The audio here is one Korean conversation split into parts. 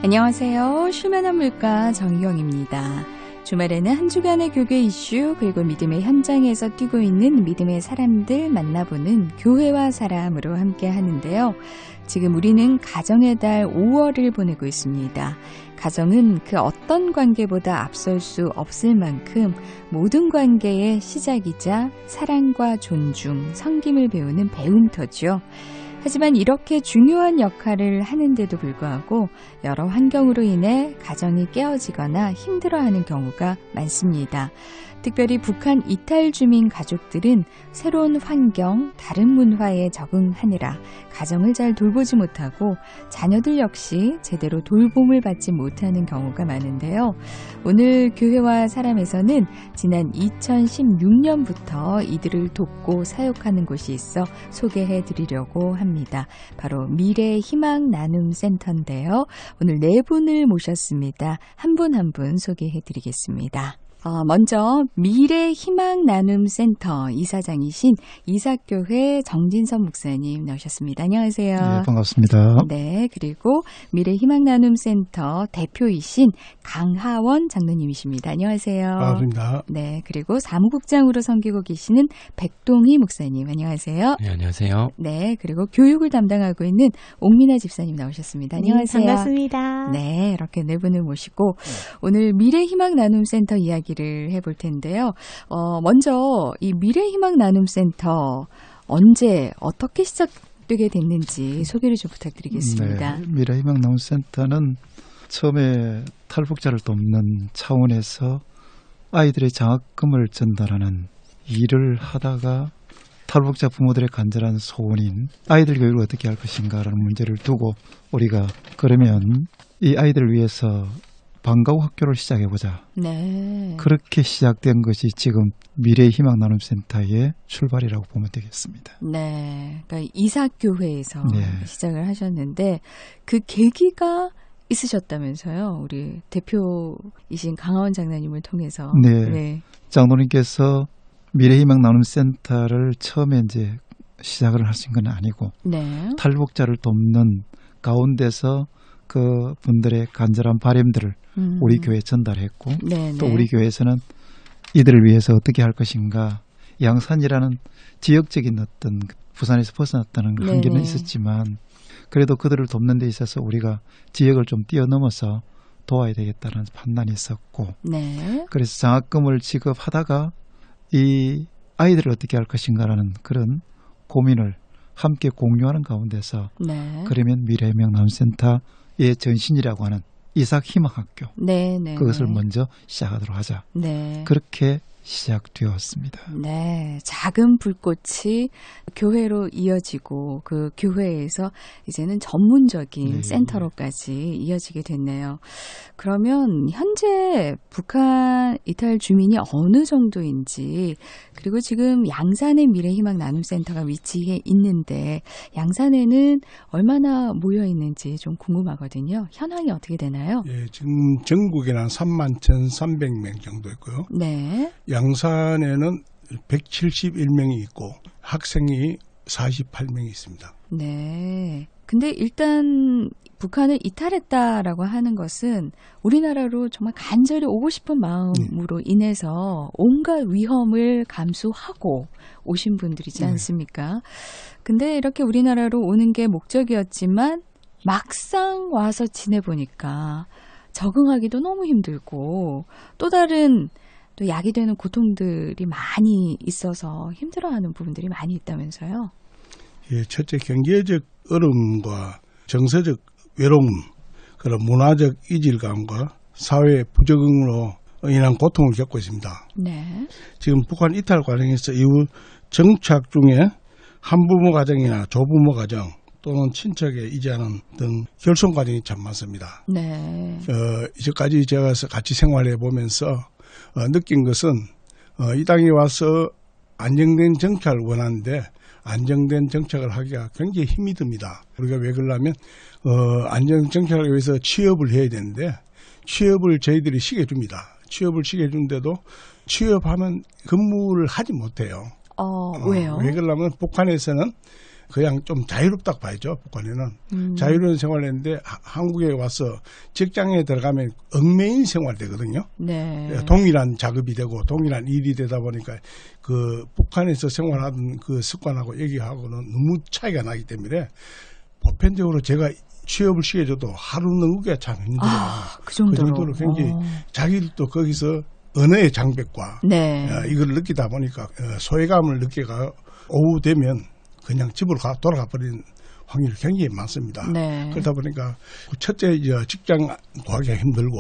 안녕하세요. 쉴만한 물가 정희영입니다. 주말에는 한 주간의 교회 이슈 그리고 믿음의 현장에서 뛰고 있는 믿음의 사람들 만나보는 교회와 사람으로 함께 하는데요. 지금 우리는 가정의 달 5월을 보내고 있습니다. 가정은 그 어떤 관계보다 앞설 수 없을 만큼 모든 관계의 시작이자 사랑과 존중, 섬김을 배우는 배움터죠. 하지만 이렇게 중요한 역할을 하는데도 불구하고 여러 환경으로 인해 가정이 깨어지거나 힘들어하는 경우가 많습니다. 특별히 북한 이탈 주민 가족들은 새로운 환경, 다른 문화에 적응하느라 가정을 잘 돌보지 못하고 자녀들 역시 제대로 돌봄을 받지 못하는 경우가 많은데요. 오늘 교회와 사람에서는 지난 2016년부터 이들을 돕고 사역하는 곳이 있어 소개해 드리려고 합니다. 바로 미래 희망 나눔 센터인데요. 오늘 네 분을 모셨습니다. 한 분 한 분 소개해 드리겠습니다. 먼저 미래 희망 나눔 센터 이사장이신 이삭교회 정진선 목사님 나오셨습니다. 안녕하세요. 네, 반갑습니다. 네, 그리고 미래 희망 나눔 센터 대표이신 강하원 장로님이십니다. 안녕하세요. 반갑습니다. 네, 그리고 사무국장으로 섬기고 계시는 백동희 목사님. 안녕하세요. 네, 안녕하세요. 네, 그리고 교육을 담당하고 있는 옥민아 집사님 나오셨습니다. 안녕하세요. 반갑습니다. 네, 이렇게 네 분을 모시고 오늘 미래 희망 나눔 센터 이야기를 해볼 텐데요. 먼저 이 미래 희망 나눔 센터 언제 어떻게 시작되게 됐는지 소개를 좀 부탁드리겠습니다. 네, 미래 희망 나눔 센터는 처음에 탈북자를 돕는 차원에서 아이들의 장학금을 전달하는 일을 하다가 탈북자 부모들의 간절한 소원인 아이들 교육을 어떻게 할 것인가라는 문제를 두고 우리가 그러면 이 아이들을 위해서 방과후 학교를 시작해보자. 네. 그렇게 시작된 것이 지금 미래 희망 나눔 센터의 출발이라고 보면 되겠습니다. 네. 그러니까 이삭교회에서 네. 시작을 하셨는데 그 계기가 있으셨다면서요. 우리 대표이신 강하원 장로님을 통해서. 네. 네. 장로님께서 미래 희망 나눔 센터를 처음에 이제 시작을 하신 건 아니고 네. 탈북자를 돕는 가운데서 그 분들의 간절한 바람들을 우리 교회에 전달했고 네네. 또 우리 교회에서는 이들을 위해서 어떻게 할 것인가 양산이라는 지역적인 어떤 부산에서 벗어났다는 네네. 한계는 있었지만 그래도 그들을 돕는 데 있어서 우리가 지역을 좀 뛰어넘어서 도와야 되겠다는 판단이 있었고 네. 그래서 장학금을 지급하다가 이 아이들을 어떻게 할 것인가라는 그런 고민을 함께 공유하는 가운데서 네. 그러면 미래희망 나눔센터의 전신이라고 하는 이삭희망학교 네네. 그것을 먼저 시작하도록 하자. 네. 그렇게 시작되었습니다. 네, 작은 불꽃이 교회로 이어지고 그 교회에서 이제는 전문적인 네. 센터로까지 이어지게 됐네요. 그러면 현재 북한 이탈 주민이 어느 정도인지 그리고 지금 양산의 미래희망 나눔센터가 위치해 있는데 양산에는 얼마나 모여 있는지 좀 궁금하거든요. 현황이 어떻게 되나요? 예, 지금 전국에는 한 31,300명 정도 있고요. 네. 양산에는 171명이 있고 학생이 48명이 있습니다. 네. 근데 일단 북한을 이탈했다라고 하는 것은 우리나라로 정말 간절히 오고 싶은 마음으로 인해서 온갖 위험을 감수하고 오신 분들이지 않습니까? 근데 이렇게 우리나라로 오는 게 목적이었지만 막상 와서 지내보니까 적응하기도 너무 힘들고 또 다른 또 약이 되는 고통들이 많이 있어서 힘들어하는 부분들이 많이 있다면서요? 예, 첫째 경제적 어려움과 정서적 외로움, 그런 문화적 이질감과 사회 부적응으로 인한 고통을 겪고 있습니다. 네. 지금 북한 이탈 과정에서 이후 정착 중에 한부모 가정이나 조부모 가정 또는 친척에 이제하는 등 결손 과정이 참 많습니다. 네. 이제까지 제가 같이 생활해 보면서 느낀 것은 이 땅에 와서 안정된 정착을 원하는데 안정된 정착을 하기가 굉장히 힘이 듭니다. 우리가 왜 그러냐면 안정 정착을 위해서 취업을 해야 되는데 취업을 저희들이 시켜 줍니다. 취업을 시켜 주는데도 취업하면 근무를 하지 못해요. 왜요? 왜 그러냐면 북한에서는 그냥 좀 자유롭다고 봐야죠. 북한에는 자유로운 생활을 했는데 한국에 와서 직장에 들어가면 얽매인 생활이 되거든요. 네. 동일한 작업이 되고 동일한 일이 되다 보니까 그 북한에서 생활하던 그 습관하고 여기하고는 너무 차이가 나기 때문에 보편적으로 제가 취업을 시켜줘도 하루 넘기가 참 힘들어요. 그 정도로 굉장히 자기들도 거기서 언어의 장벽과 네. 이걸 느끼다 보니까 소외감을 느끼가 오후 되면 그냥 집으로 돌아가 버리는 확률이 굉장히 많습니다. 네. 그러다 보니까 첫째 직장 구하기가 힘들고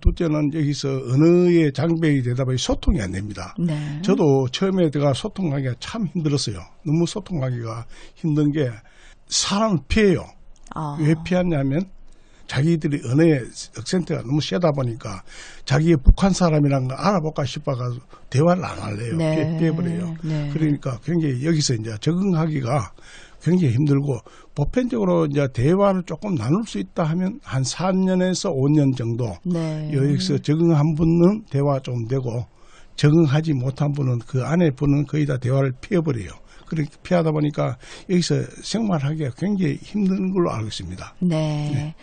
둘째는 여기서 언어의 장벽이 되다 보니 소통이 안 됩니다. 네. 저도 처음에 제가 소통하기가 참 힘들었어요. 너무 소통하기가 힘든 게 사람을 피해요. 왜 피하냐면 자기들이 언어의 억센트가 너무 세다 보니까 자기의 북한 사람이라는 걸 알아볼까 싶어가지고 대화를 안 할래요. 네. 피해버려요. 네. 그러니까 굉장히 여기서 이제 적응하기가 굉장히 힘들고 보편적으로 이제 대화를 조금 나눌 수 있다 하면 한 4년에서 5년 정도 네. 여기서 적응한 분은 대화 좀 되고 적응하지 못한 분은 그 안에 분은 거의 다 대화를 피해버려요. 그렇게 피하다 보니까 여기서 생활하기가 굉장히 힘든 걸로 알고 있습니다. 네.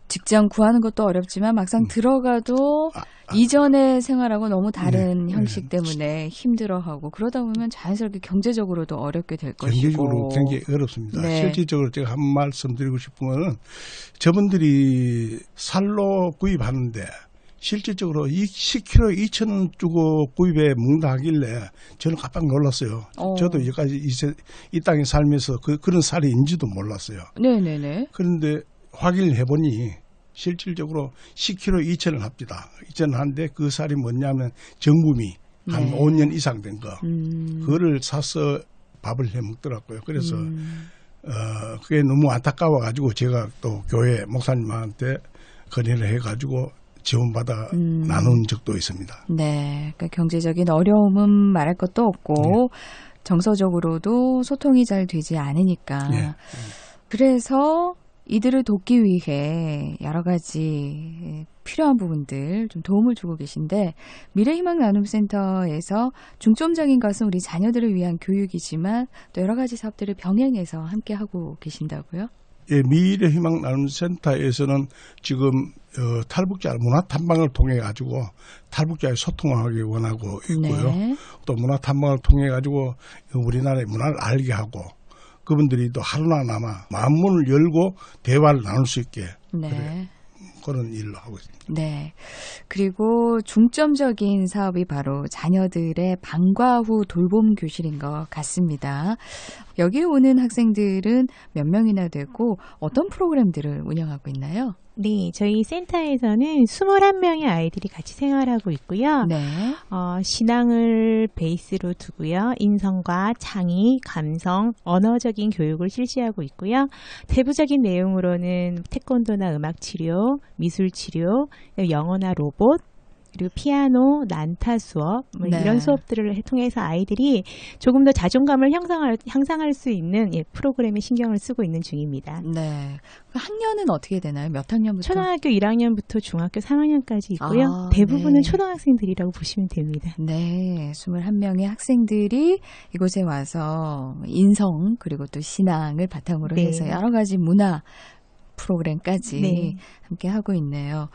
직장 구하는 것도 어렵지만 막상 들어가도 이전의 생활하고 너무 다른 형식 때문에 힘들어하고 그러다 보면 자연스럽게 경제적으로도 어렵게 될 것이고. 경제적으로 굉장히 어렵습니다. 네. 실질적으로 제가 한 말씀 드리고 싶은 거는 저분들이 살로 구입하는데 실질적으로 10kg 2,000원 주고 구입에 먹는다 하길래 저는 깜빡 놀랐어요. 저도 여기까지 이 땅에 살면서 그런 살이 있는지도 몰랐어요. 네네네. 그런데 확인을 해보니 실질적으로 10kg 2,000원 합니다. 2,000원 하는데 그 살이 뭐냐면 정부미 한 5년 이상 된 거. 그거를 사서 밥을 해 먹더라고요. 그래서 그게 너무 안타까워가지고 제가 또 교회 목사님한테 건의를 해가지고 지원받아 나눈 적도 있습니다. 네, 그러니까 경제적인 어려움은 말할 것도 없고 정서적으로도 소통이 잘 되지 않으니까. 그래서 이들을 돕기 위해 여러 가지 필요한 부분들 좀 도움을 주고 계신데 미래희망 나눔센터에서 중점적인 것은 우리 자녀들을 위한 교육이지만 또 여러 가지 사업들을 병행해서 함께 하고 계신다고요? 예, 미래희망 나눔센터에서는 지금 탈북자 문화 탐방을 통해 가지고 탈북자의 소통하기 원하고 있고요. 네. 또 문화 탐방을 통해 가지고 우리나라의 문화를 알게 하고 그분들이 또 하루나마 마음문을 열고 대화를 나눌 수 있게 네. 그런 일을 하고 있습니다. 네. 그리고 중점적인 사업이 바로 자녀들의 방과 후 돌봄 교실인 것 같습니다. 여기에 오는 학생들은 몇 명이나 되고 어떤 프로그램들을 운영하고 있나요? 네, 저희 센터에서는 21명의 아이들이 같이 생활하고 있고요. 네. 신앙을 베이스로 두고요. 인성과 창의, 감성, 언어적인 교육을 실시하고 있고요. 세부적인 내용으로는 태권도나 음악치료, 미술치료, 영어나 로봇, 그리고 피아노, 난타 수업 이런 수업들을 통해서 아이들이 조금 더 자존감을 향상할 수 있는 프로그램에 신경을 쓰고 있는 중입니다. 네. 학년은 어떻게 되나요? 몇 학년부터? 초등학교 1학년부터 중학교 3학년까지 있고요. 대부분은 초등학생들이라고 보시면 됩니다. 네. 21명의 학생들이 이곳에 와서 인성 그리고 또 신앙을 바탕으로 해서 여러 가지 문화 프로그램까지 함께 하고 있네요.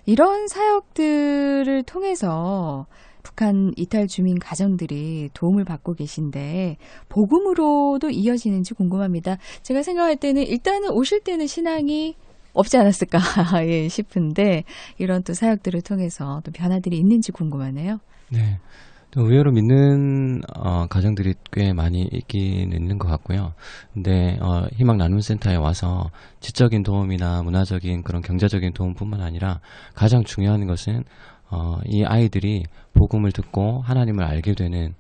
이런 사역들을 통해서 북한 이탈 주민 가정들이 도움을 받고 계신데 복음으로도 이어지는지 궁금합니다. 제가 생각할 때는 일단은 오실 때는 신앙이 없지 않았을까 싶은데 이런 또 사역들을 통해서 또 변화들이 있는지 궁금하네요. 네. 또 의외로 믿는 가정들이 꽤 많이 있긴 있는 것 같고요. 근데 희망 나눔센터에 와서 지적인 도움이나 문화적인 그런 경제적인 도움뿐만 아니라 가장 중요한 것은 이 아이들이 복음을 듣고 하나님을 알게 되는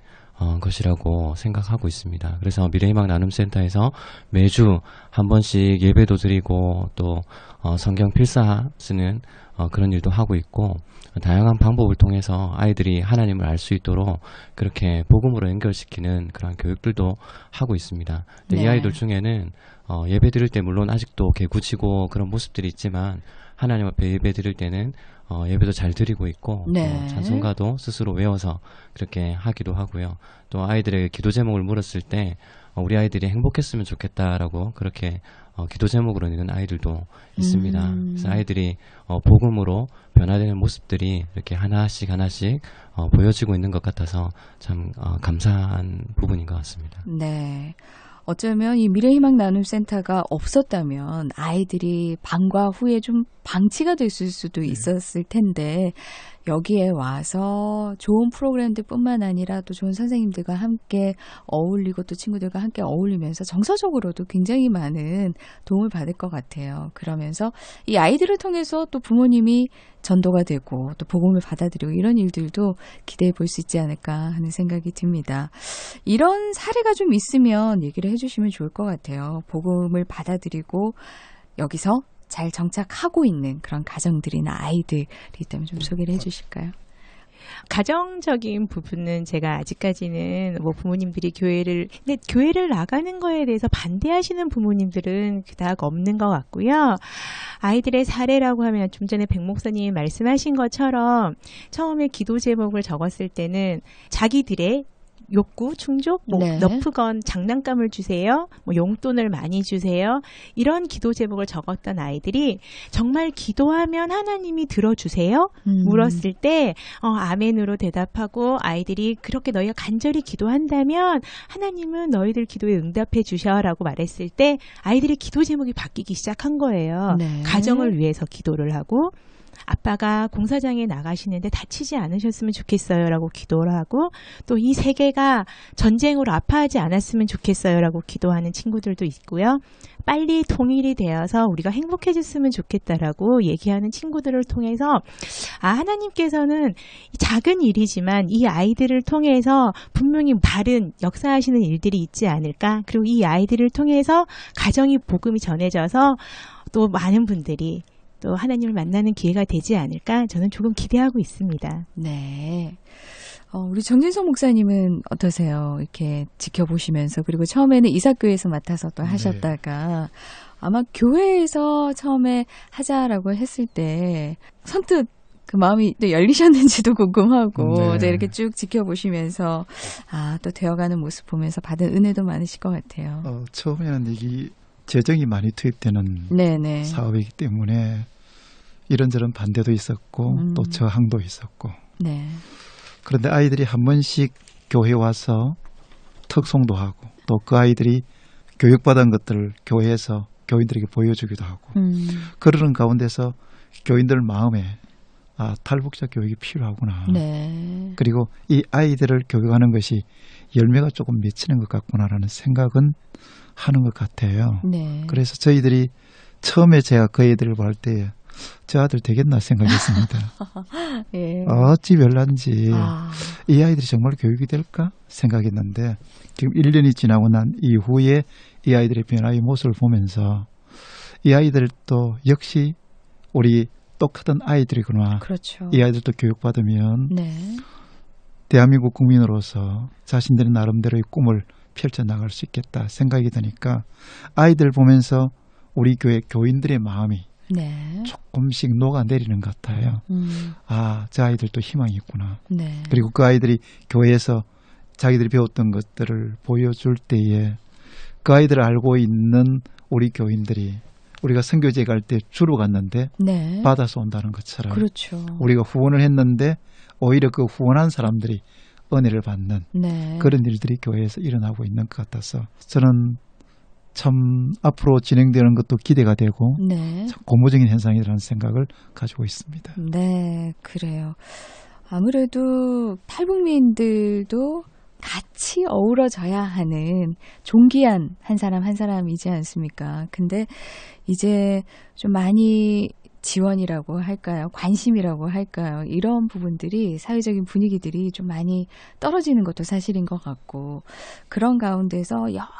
것이라고 생각하고 있습니다. 그래서 미래희망 나눔센터에서 매주 한 번씩 예배도 드리고 또 성경 필사 쓰는 그런 일도 하고 있고 다양한 방법을 통해서 아이들이 하나님을 알 수 있도록 그렇게 복음으로 연결시키는 그런 교육들도 하고 있습니다. 이 아이들 중에는 예배 드릴 때 물론 아직도 개구치고 그런 모습들이 있지만 하나님 앞에 예배 드릴 때는 예배도 잘 드리고 있고 찬송가도 스스로 외워서 그렇게 하기도 하고요. 또 아이들에게 기도 제목을 물었을 때 우리 아이들이 행복했으면 좋겠다라고 그렇게 기도 제목으로 있는 아이들도 있습니다. 그래서 아이들이 복음으로 변화되는 모습들이 이렇게 하나씩 보여지고 있는 것 같아서 참 감사한 부분인 것 같습니다. 네. 어쩌면 이 미래희망 나눔센터가 없었다면 아이들이 방과 후에 좀 방치가 됐을 수도 있었을 텐데 여기에 와서 좋은 프로그램들 뿐만 아니라 또 좋은 선생님들과 함께 어울리고 또 친구들과 함께 어울리면서 정서적으로도 굉장히 많은 도움을 받을 것 같아요. 그러면서 이 아이들을 통해서 또 부모님이 전도가 되고 또 복음을 받아들이고 이런 일들도 기대해 볼 수 있지 않을까 하는 생각이 듭니다. 이런 사례가 좀 있으면 얘기를 해주시면 좋을 것 같아요. 복음을 받아들이고 여기서 잘 정착하고 있는 그런 가정들이나 아이들이 있다면 좀 소개를 해주실까요? 가정적인 부분은 제가 아직까지는 뭐 부모님들이 근데 교회를 나가는 거에 대해서 반대하시는 부모님들은 그닥 없는 것 같고요. 아이들의 사례라고 하면 좀 전에 백 목사님이 말씀하신 것처럼 처음에 기도 제목을 적었을 때는 자기들의 욕구, 충족, 네. 너프건 장난감을 주세요, 용돈을 많이 주세요, 이런 기도 제목을 적었던 아이들이 정말 기도하면 하나님이 들어주세요? 물었을 때 아멘으로 대답하고 아이들이 그렇게 너희가 간절히 기도한다면 하나님은 너희들 기도에 응답해 주셔라고 말했을 때 아이들의 기도 제목이 바뀌기 시작한 거예요. 네. 가정을 위해서 기도를 하고 아빠가 공사장에 나가시는데 다치지 않으셨으면 좋겠어요 라고 기도를 하고 또 이 세계가 전쟁으로 아파하지 않았으면 좋겠어요 라고 기도하는 친구들도 있고요. 빨리 통일이 되어서 우리가 행복해졌으면 좋겠다라고 얘기하는 친구들을 통해서 하나님께서는 작은 일이지만 이 아이들을 통해서 분명히 다른 역사하시는 일들이 있지 않을까, 그리고 이 아이들을 통해서 가정이 복음이 전해져서 또 많은 분들이 또 하나님을 만나는 기회가 되지 않을까 저는 조금 기대하고 있습니다. 네. 우리 정진성 목사님은 어떠세요? 이렇게 지켜보시면서 그리고 처음에는 이사교회에서 맡아서 또 하셨다가 아마 교회에서 처음에 하자라고 했을 때 선뜻 그 마음이 또 열리셨는지도 궁금하고 네. 이렇게 쭉 지켜보시면서 또 되어가는 모습 보면서 받은 은혜도 많으실 것 같아요. 처음에는 이게 재정이 많이 투입되는 네네. 사업이기 때문에 이런저런 반대도 있었고 또 저항도 있었고 네. 그런데 아이들이 한 번씩 교회 와서 특송도 하고 또 그 아이들이 교육받은 것들을 교회에서 교인들에게 보여주기도 하고 그러는 가운데서 교인들 마음에 탈북자 교육이 필요하구나. 네. 그리고 이 아이들을 교육하는 것이 열매가 조금 맺히는 것 같구나라는 생각은 하는 것 같아요. 네. 그래서 저희들이 처음에 제가 그 애들을 볼 때 저 아들 되겠나 생각했습니다. 예. 어찌 별난지 이 아이들이 정말 교육이 될까 생각했는데 지금 1년이 지나고 난 이후에 이 아이들의 변화의 모습을 보면서 이 아이들도 역시 우리 똑같은 아이들이구나. 그렇죠. 이 아이들도 교육받으면 네. 대한민국 국민으로서 자신들의 나름대로의 꿈을 펼쳐나갈 수 있겠다 생각이 드니까 아이들 보면서 우리 교회 교인들의 마음이 네. 조금씩 녹아내리는 것 같아요. 저 아이들도 희망이 있구나. 네. 그리고 그 아이들이 교회에서 자기들이 배웠던 것들을 보여줄 때에 그 아이들을 알고 있는 우리 교인들이 우리가 선교제 갈 때 주로 갔는데 네. 받아서 온다는 것처럼 그렇죠. 우리가 후원을 했는데 오히려 그 후원한 사람들이 은혜를 받는 네. 그런 일들이 교회에서 일어나고 있는 것 같아서 저는 참 앞으로 진행되는 것도 기대가 되고 네. 참 고무적인 현상이라는 생각을 가지고 있습니다. 네, 그래요. 아무래도 탈북민들도 같이 어우러져야 하는 존귀한 한 사람 한 사람이지 않습니까? 근데 이제 좀 많이 지원이라고 할까요? 관심이라고 할까요? 이런 부분들이 사회적인 분위기들이 좀 많이 떨어지는 것도 사실인 것 같고 그런 가운데서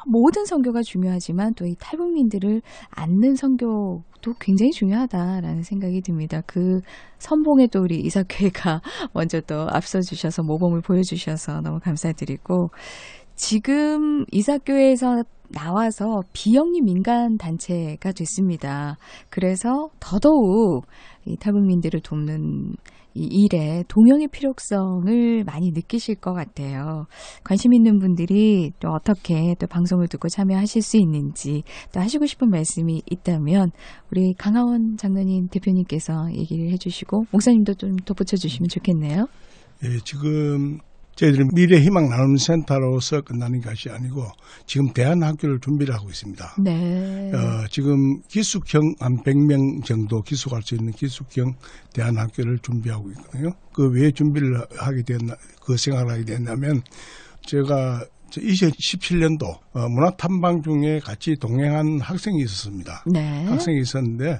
모든 선교가 중요하지만 또 이 탈북민들을 안는 선교도 굉장히 중요하다라는 생각이 듭니다. 그 선봉에 또 우리 이사교회가 먼저 또 앞서주셔서 모범을 보여주셔서 너무 감사드리고 지금 이사교회에서 나와서 비영리 민간 단체가 됐습니다. 그래서 더더욱 이 탈북민들을 돕는 이 일에 동역의 필요성을 많이 느끼실 것 같아요. 관심 있는 분들이 또 어떻게 또 방송을 듣고 참여하실 수 있는지 또 하시고 싶은 말씀이 있다면 우리 강하원 장로님 대표님께서 얘기를 해주시고 목사님도 좀 덧붙여 주시면 좋겠네요. 예, 지금 저희들은 미래희망 나눔센터로서 끝나는 것이 아니고 지금 대안학교를 준비를 하고 있습니다. 네. 지금 기숙형 한 100명 정도 기숙할 수 있는 기숙형 대안학교를 준비하고 있거든요. 그 왜 준비를 하게 됐나, 그 생각을 하게 됐냐면 제가 2017년도 문화탐방 중에 같이 동행한 학생이 있었습니다. 네. 학생이 있었는데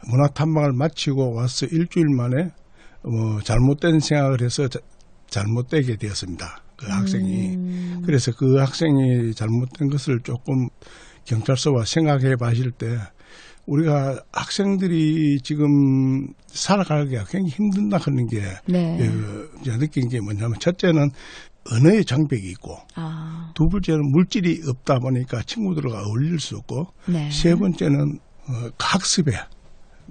문화탐방을 마치고 와서 일주일 만에 잘못된 생각을 해서 잘못되게 되었습니다. 그 학생이. 그래서 그 학생이 잘못된 것을 조금 경찰서와 생각해 봤을 때 우리가 학생들이 지금 살아가기가 굉장히 힘든다 하는 게 네. 제가 느낀 게 뭐냐면 첫째는 언어의 장벽이 있고 두 번째는 물질이 없다 보니까 친구들과 어울릴 수 없고 네. 세 번째는 학습에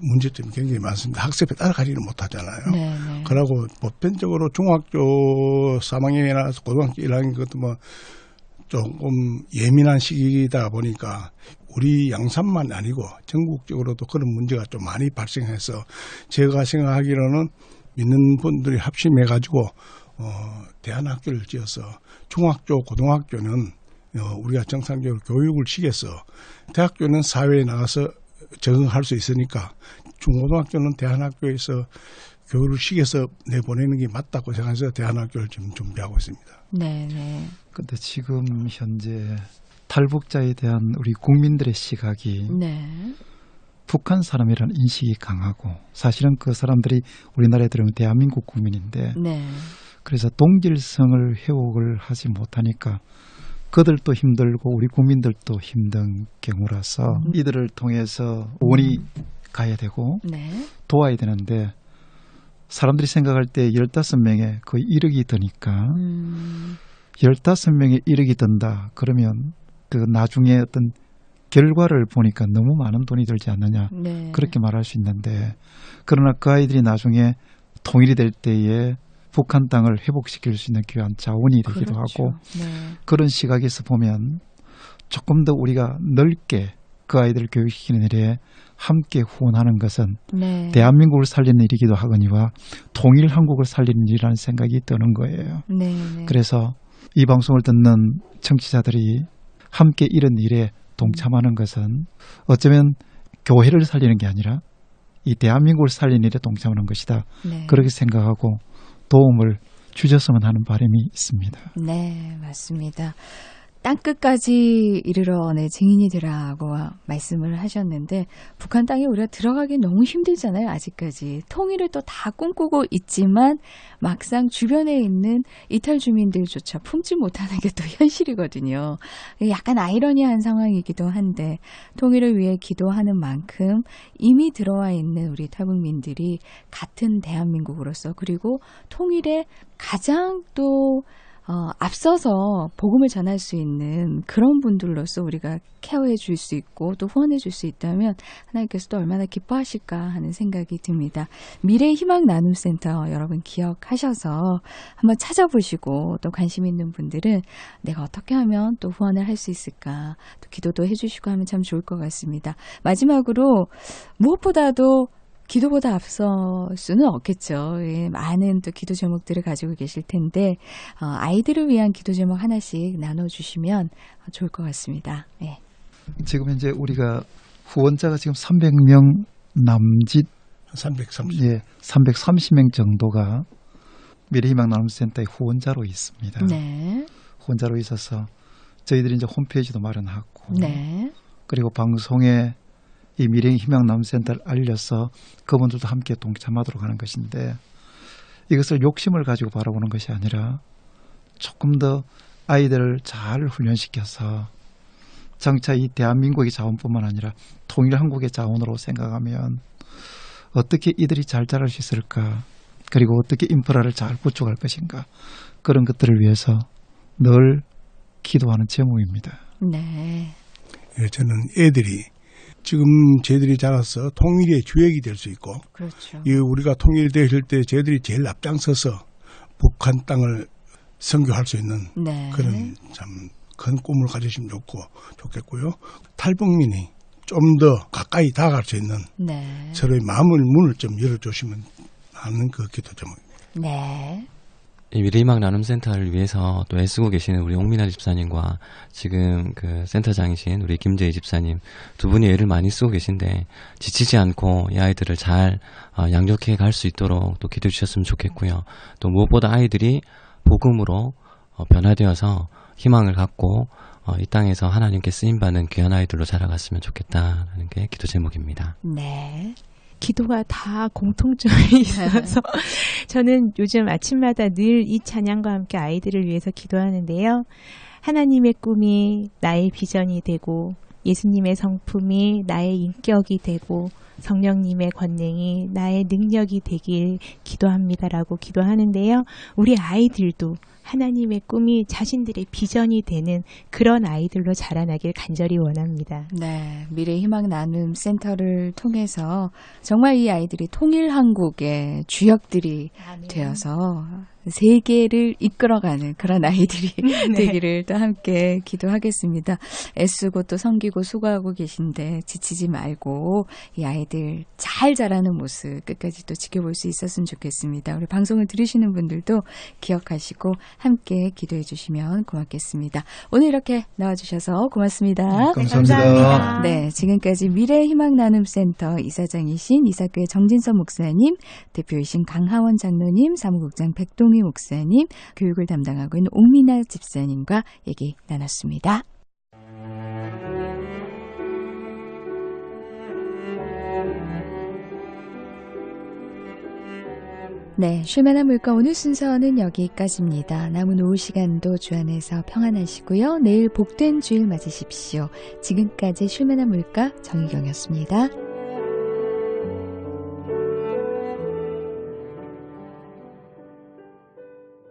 문제점이 굉장히 많습니다. 학습에 따라가지는 못하잖아요. 네, 네. 그러고 보편적으로 중학교 3학년이나 고등학교 1학년 것도 뭐 조금 예민한 시기이다 보니까 우리 양산만 아니고 전국적으로도 그런 문제가 좀 많이 발생해서 제가 생각하기로는 믿는 분들이 합심해가지고 대안학교를 지어서 중학교, 고등학교는 우리가 정상적으로 교육을 시켜서 대학교는 사회에 나가서 적응할 수 있으니까 중고등학교는 대안학교에서 교육을 시켜서 내보내는 게 맞다고 생각해서 대안학교를 지금 준비하고 있습니다. 네, 네. 근데 지금 현재 탈북자에 대한 우리 국민들의 시각이 네. 북한 사람이라는 인식이 강하고 사실은 그 사람들이 우리나라에 들어오면 대한민국 국민인데 네. 그래서 동질성을 회복을 하지 못하니까 그들도 힘들고 우리 국민들도 힘든 경우라서 이들을 통해서 원이 가야 되고 네. 도와야 되는데 사람들이 생각할 때 15명에 거의 1억이 드니까 15명에 1억이 든다 그러면 그 나중에 어떤 결과를 보니까 너무 많은 돈이 들지 않느냐 네. 그렇게 말할 수 있는데 그러나 그 아이들이 나중에 통일이 될 때에 북한 땅을 회복시킬 수 있는 귀한 자원이 되기도 그렇죠. 하고 네. 그런 시각에서 보면 조금 더 우리가 넓게 그 아이들을 교육시키는 일에 함께 후원하는 것은 네. 대한민국을 살리는 일이기도 하거니와 통일 한국을 살리는 일이라는 생각이 드는 거예요. 네. 네. 그래서 이 방송을 듣는 청취자들이 함께 이런 일에 동참하는 것은 어쩌면 교회를 살리는 게 아니라 이 대한민국을 살리는 일에 동참하는 것이다. 네. 그렇게 생각하고 도움을 주셨으면 하는 바람이 있습니다. 네, 맞습니다. 땅끝까지 이르러 증인이 되라고 말씀을 하셨는데 북한 땅에 우리가 들어가기 너무 힘들잖아요. 아직까지. 통일을 또 다 꿈꾸고 있지만 막상 주변에 있는 이탈 주민들조차 품지 못하는 게 또 현실이거든요. 약간 아이러니한 상황이기도 한데 통일을 위해 기도하는 만큼 이미 들어와 있는 우리 탈북민들이 같은 대한민국으로서 그리고 통일에 가장 또 앞서서 복음을 전할 수 있는 그런 분들로서 우리가 케어해 줄 수 있고 또 후원해 줄 수 있다면 하나님께서 또 얼마나 기뻐하실까 하는 생각이 듭니다. 미래의 희망 나눔센터 여러분 기억하셔서 한번 찾아보시고 또 관심 있는 분들은 내가 어떻게 하면 또 후원을 할 수 있을까 또 기도도 해주시고 하면 참 좋을 것 같습니다. 마지막으로 무엇보다도 기도보다 앞설 수는 없겠죠. 예, 많은 또 기도 제목들을 가지고 계실 텐데 아이들을 위한 기도 제목 하나씩 나눠주시면 좋을 것 같습니다. 예. 지금 현재 우리가 후원자가 지금 300명 남짓 330. 예, 330명 정도가 미래희망 나눔센터의 후원자로 있습니다. 네. 후원자로 있어서 저희들이 이제 홈페이지도 마련하고 네. 그리고 방송에 이 미래희망 나눔센터를 알려서 그분들도 함께 동참하도록 하는 것인데 이것을 욕심을 가지고 바라보는 것이 아니라 조금 더 아이들을 잘 훈련시켜서 장차 이 대한민국의 자원뿐만 아니라 통일 한국의 자원으로 생각하면 어떻게 이들이 잘 자랄 수 있을까 그리고 어떻게 인프라를 잘 구축할 것인가 그런 것들을 위해서 늘 기도하는 제목입니다. 네. 예, 저는 애들이 지금 쟤들이 자라서 통일의 주역이 될 수 있고 그렇죠. 이 우리가 통일될 때 쟤들이 제일 앞장서서 북한 땅을 선교할 수 있는 네. 그런 참 큰 꿈을 가지시면 좋겠고요. 탈북민이 좀 더 가까이 다가갈 수 있는 네. 서로의 문을 좀 열어주시면 하는 그 기도 제목입니다. 네. 이 미래희망 나눔센터를 위해서 또 애쓰고 계시는 우리 옥민아 집사님과 지금 그 센터장이신 우리 김재희 집사님 두 분이 애를 많이 쓰고 계신데 지치지 않고 이 아이들을 잘 양육해 갈 수 있도록 또 기도해 주셨으면 좋겠고요. 또 무엇보다 아이들이 복음으로 변화되어서 희망을 갖고 이 땅에서 하나님께 쓰임받는 귀한 아이들로 자라갔으면 좋겠다는 게 기도 제목입니다. 네. 기도가 다 공통점이 있어서 저는 요즘 아침마다 늘 이 찬양과 함께 아이들을 위해서 기도하는데요. 하나님의 꿈이 나의 비전이 되고 예수님의 성품이 나의 인격이 되고 성령님의 권능이 나의 능력이 되길 기도합니다라고 기도하는데요. 우리 아이들도 하나님의 꿈이 자신들의 비전이 되는 그런 아이들로 자라나길 간절히 원합니다. 네, 미래희망 나눔 센터를 통해서 정말 이 아이들이 통일한국의 주역들이 되어서 세계를 이끌어가는 그런 아이들이 되기를 또 함께 기도하겠습니다. 애쓰고 또 섬기고 수고하고 계신데 지치지 말고 이 아이들 잘 자라는 모습 끝까지 또 지켜볼 수 있었으면 좋겠습니다. 우리 방송을 들으시는 분들도 기억하시고 함께 기도해 주시면 고맙겠습니다. 오늘 이렇게 나와주셔서 고맙습니다. 감사합니다. 네, 지금까지 미래희망나눔센터 이사장이신 이사교회 정진선 목사님, 대표이신 강하원 장로님, 사무국장 백동희 목사님, 교육을 담당하고 있는 옥민아 집사님과 얘기 나눴습니다. 네, 쉴만한 물가 오늘 순서는 여기까지입니다. 남은 오후 시간도 주 안에서 평안하시고요. 내일 복된 주일 맞으십시오. 지금까지 쉴만한 물가 정희경이었습니다.